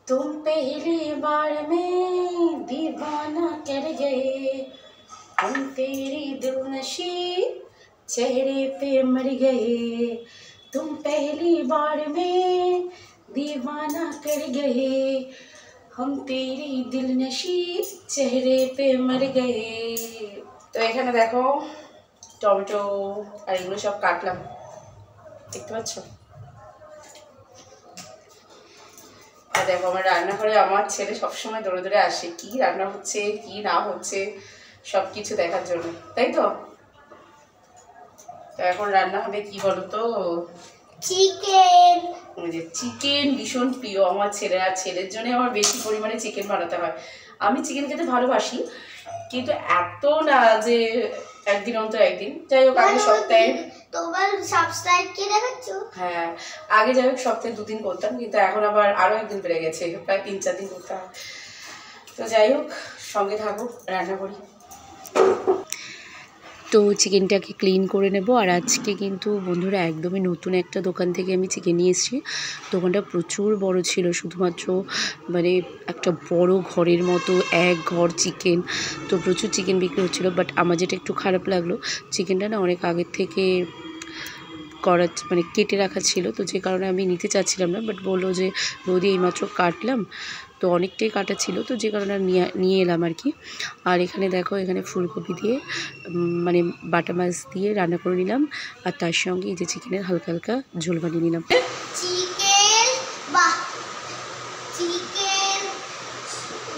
तुम पहली बार में दीवाना कर गए, हम तेरी दिलनशी चेहरे पे मर गए, तुम पहली बार में दीवाना कर गए, हम तेरी दिलनशी चेहरे पे मर गए। तो এখানে দেখো টমেটো আর এগুলো সব কাটলাম, দেখতে পাচ্ছ। আর দেখো আমার রান্নাঘরে আমার ছেলে সবসময় দৌড়ে দৌড়ে আসে, কি রান্না হচ্ছে কি না হচ্ছে সব কিছু দেখার জন্য, তাই তো। তো এখন রান্না হবে কি বলো তো, চিকেন। চিকেন ভীষণ প্রিয় আমার ছেলের, আর ছেলের জন্য আমার বেশি পরিমাণে চিকেন বানাতে হয়। আমি চিকেন খেতে ভালোবাসি, কিন্তু এত না যে একদিন অন্তর একদিন। যাই হোক আগে সপ্তাহে তোমার সাবস্ক্রাইব কি দেখাচ্ছো? হ্যাঁ আগে যাই হোক সপ্তাহে 2 দিন করতাম, কিন্তু এখন আবার আরও একদিন বেড়ে গেছে, প্রায় 3-4 দিন করতে হয়। তো যাই হোক সঙ্গে থাকো, রান্না করি। তো চিকেনটাকে ক্লিন করে নেব। আর আজকে কিন্তু বন্ধুরা একদমই নতুন একটা দোকান থেকে আমি চিকেন নিয়ে এসেছি। দোকানটা প্রচুর বড় ছিল, শুধুমাত্র মানে একটা বড় ঘরের মতো এক ঘর চিকেন। তো প্রচুর চিকেন বিক্রি হচ্ছিলো, বাট আমার যেটা একটু খারাপ লাগলো, চিকেনটা না অনেক আগের থেকে করা মানে কেটে রাখা ছিল, তো যে কারণে আমি নিতে চাচ্ছিলাম না। বাট বললো যে বৌদি এইমাত্র কাটলাম, তো অনেকটাই কাটা ছিল, তো যে কারণে নিয়ে এলাম আর কি। আর এখানে দেখো এখানে ফুলকপি দিয়ে মানে বাটা মাছ দিয়ে রান্না করে নিলাম, আর তার সঙ্গে এই যে চিকেনের হালকা হালকা ঝোল বানিয়ে নিলাম। চিকেন বাহ চিকেন।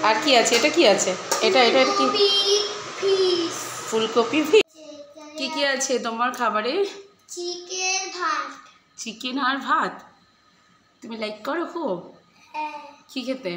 আর কি আছে, এটা কি আছে, এটা এটা কি ফিশ, ফুলকপি। কি কি আছে তোমার খাবারে? চিকেন ভাত। চিকেন আর ভাত তুমি লাইক করো খুব? হ্যাঁ। কি খেতে?